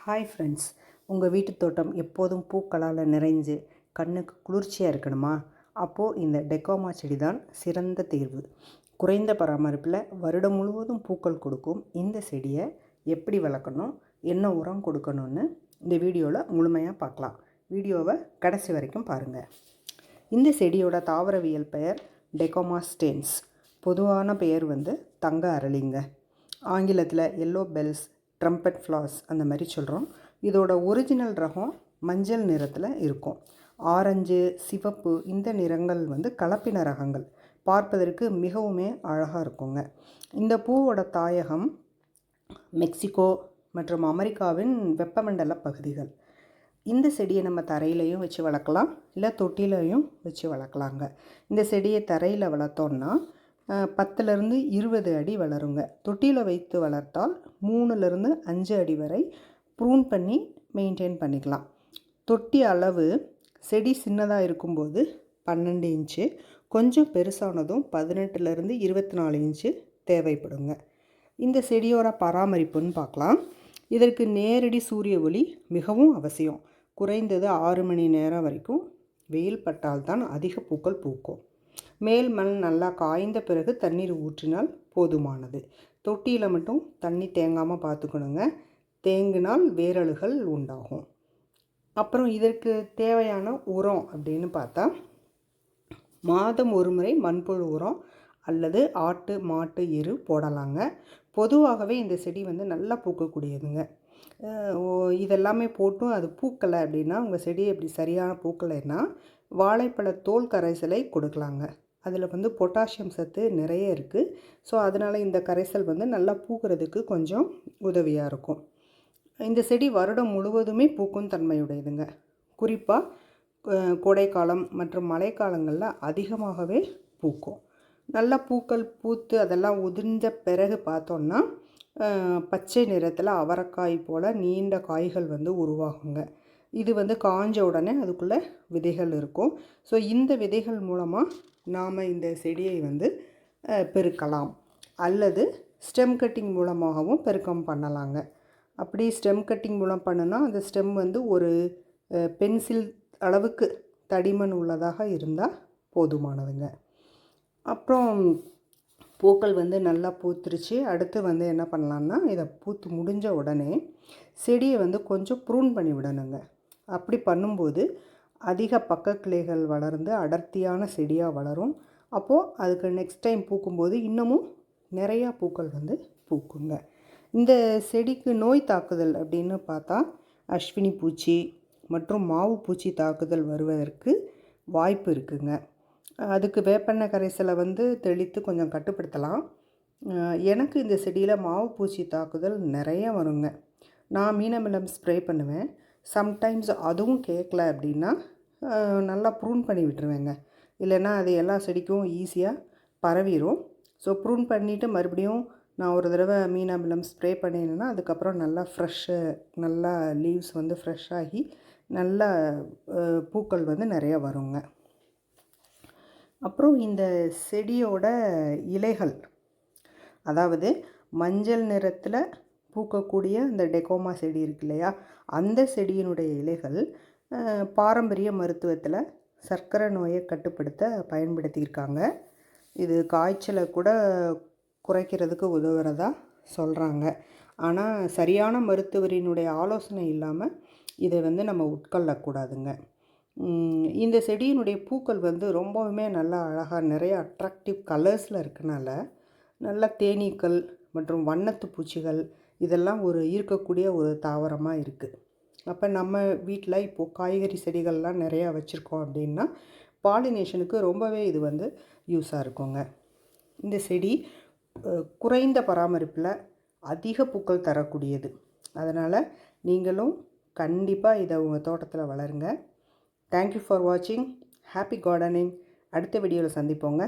Hi friends, உங்கள் வீட்டு தோட்டம் எப்போதும் பூக்களால் நிறைஞ்சு கண்ணுக்கு குளிர்ச்சியாக இருக்கணுமா? அப்போது இந்த டெக்கோமா செடி தான் சிறந்த தீர்வு. குறைந்த பராமரிப்பில் வருடம் முழுவதும் பூக்கள் கொடுக்கும் இந்த செடியை எப்படி வளர்க்கணும், என்ன உரம் கொடுக்கணும்னு இந்த வீடியோவில் முழுமையாக பார்க்கலாம். வீடியோவை கடைசி வரைக்கும் பாருங்கள். இந்த செடியோட தாவரவியல் பெயர் டெக்கோமா ஸ்டென்ஸ். பொதுவான பெயர் தங்க அரளிங்க. ஆங்கிலத்தில் எல்லோ பெல்ஸ், ட்ரம்பட் ஃப்ளாஸ் அந்த மாதிரி சொல்கிறோம். இதோட ஒரிஜினல் ரகம் மஞ்சள் நிறத்தில் இருக்கும். ஆரஞ்சு, சிவப்பு இந்த நிறங்கள் கலப்பின ரகங்கள். பார்ப்பதற்கு மிகவுமே அழகாக இருக்குங்க. இந்த பூவோட தாயகம் மெக்சிகோ மற்றும் அமெரிக்காவின் வெப்பமண்டல பகுதிகள். இந்த செடியை நம்ம தரையிலையும் வச்சு வளர்க்கலாம், இல்லை தொட்டிலையும் வச்சு வளர்க்கலாங்க. இந்த செடியை தரையில் வளர்த்தோன்னா 10லேருந்து 20 அடி வளருங்க. தொட்டியில் வைத்து வளர்த்தால் 3லேருந்து 5 அடி வரை ப்ரூன் பண்ணி மெயின்டைன் பண்ணிக்கலாம். தொட்டி அளவு செடி சின்னதாக இருக்கும்போது 12 இன்ச்சு, கொஞ்சம் பெருசானதும் 18லேருந்து 24 இன்ச்சு தேவைப்படுங்க. இந்த செடியோட பராமரிப்புன்னு பார்க்கலாம். இதற்கு நேரடி சூரிய ஒளி மிகவும் அவசியம். குறைந்தது 6 மணி நேரம் வரைக்கும் வெயில் பட்டால்தான் அதிக பூக்கள் பூக்கும். மேல் மண் நல்லா காய்ந்த பிறகு தண்ணீர் ஊற்றினால் போதுமானது. தொட்டியில் மட்டும் தண்ணி தேங்காமல் பார்த்துக்கணுங்க. தேங்கினால் வேரலுகள் உண்டாகும். அப்புறம் இதற்கு தேவையான உரம் அப்படின்னு பார்த்தா, மாதம் ஒரு முறை மண்புழு உரம் அல்லது ஆட்டு மாட்டு எரு போடலாங்க. பொதுவாகவே இந்த செடி நல்லா பூக்கக்கூடியதுங்க. இதெல்லாமே போட்டும் அது பூக்கலை அப்படின்னா, உங்கள் செடி எப்படி சரியான பூக்கலைன்னா வாழைப்பழ தோல் கரைசலை கொடுக்கலாங்க. அதில் பொட்டாசியம் சத்து நிறைய இருக்குது. ஸோ அதனால் இந்த கரைசல் நல்லா பூக்கிறதுக்கு கொஞ்சம் உதவியாக இருக்கும். இந்த செடி வருடம் முழுவதுமே பூக்கும் தன்மையுடையதுங்க. குறிப்பாக கோடைக்காலம் மற்றும் மழைக்காலங்களில் அதிகமாகவே பூக்கும். நல்லா பூக்கள் பூத்து அதெல்லாம் உதிர்ந்த பிறகு பார்த்தோன்னா பச்சை நிறத்தில் அவரைக்காய் போல் நீண்ட காய்கள் உருவாகுங்க. இது காஞ்ச உடனே அதுக்குள்ளே விதைகள் இருக்கும். ஸோ இந்த விதைகள் மூலமாக நாம் இந்த செடியை பெருக்கலாம், அல்லது ஸ்டெம் கட்டிங் மூலமாகவும் பெருக்கம் பண்ணலாங்க. அப்படி ஸ்டெம் கட்டிங் மூலம் பண்ணுனா அந்த ஸ்டெம் ஒரு பென்சில் அளவுக்கு தடிமன் உள்ளதாக இருந்தால் போதுமானதுங்க. அப்புறம் பூக்கள் நல்லா பூத்துருச்சு. அடுத்து என்ன பண்ணலான்னா, இதை பூத்து முடிஞ்ச உடனே செடியை கொஞ்சம் ப்ரூன் பண்ணி விடணுங்க. அப்படி பண்ணும்போது அதிக பக்க கிளைகள் வளர்ந்து அடர்த்தியான செடியாக வளரும். அப்போது அதுக்கு நெக்ஸ்ட் டைம் பூக்கும்போது இன்னமும் நிறையா பூக்கள் பூக்குங்க. இந்த செடிக்கு நோய் தாக்குதல் அப்படின்னு பார்த்தா, அஸ்வினி பூச்சி மற்றும் மாவு பூச்சி தாக்குதல் வருவதற்கு வாய்ப்பு இருக்குங்க. அதுக்கு வேப்பெண்ணெய் கரைசலை தெளித்து கொஞ்சம் கட்டுப்படுத்தலாம். எனக்கு இந்த செடியில் மாவு பூச்சி தாக்குதல் நிறைய வருங்க. நான் மீனமிலம் ஸ்ப்ரே பண்ணுவேன். சம்டைம்ஸ் அதுவும் கேட்கல அப்படின்னா நல்லா ப்ரூன் பண்ணி விட்டுருவேங்க. இல்லைன்னா அது எல்லா செடிக்கும் ஈஸியாக பரவிடும். ஸோ ப்ரூன் பண்ணிவிட்டு மறுபடியும் நான் ஒரு தடவை மீனாமிலம் ஸ்ப்ரே பண்ணினேன்னா அதுக்கப்புறம் நல்லா லீவ்ஸ் ஃப்ரெஷ் ஆகி நல்லா பூக்கள் நிறையா வருங்க. அப்புறம் இந்த செடியோட இலைகள், அதாவது மஞ்சள் நிறத்தில் பூக்கக்கூடிய அந்த டெக்கோமா செடி இருக்கு இல்லையா, அந்த செடியினுடைய இலைகள் பாரம்பரிய மருத்துவத்தில் சர்க்கரை நோயை கட்டுப்படுத்த பயன்படுத்தியிருக்காங்க. இது காய்ச்சலை கூட குறைக்கிறதுக்கு உதவுறதா சொல்கிறாங்க. ஆனால் சரியான மருத்துவரினுடைய ஆலோசனை இல்லாமல் இதை நம்ம உட்கொள்ளக்கூடாதுங்க. இந்த செடியினுடைய பூக்கள் ரொம்பவுமே நல்லா அழகாக நிறைய அட்ராக்டிவ் கலர்ஸில் இருக்கனால நல்ல தேனீக்கள் மற்றும் வண்ணத்து பூச்சிகள் இதெல்லாம் ஈர்க்கக்கூடிய ஒரு தாவரமாக இருக்குது. அப்போ நம்ம வீட்டில் இப்போது காய்கறி செடிகள்லாம் நிறையா வச்சுருக்கோம் அப்படின்னா பாலினேஷனுக்கு ரொம்பவே இது யூஸாக இருக்குங்க. இந்த செடி குறைந்த பராமரிப்பில் அதிக பூக்கள் தரக்கூடியது. அதனால் நீங்களும் கண்டிப்பாக இதை உங்கள் தோட்டத்தில் வளருங்க. தேங்க்யூ ஃபார் வாட்சிங். Happy gardening. அடுத்த வீடியோவில் சந்திப்போங்க.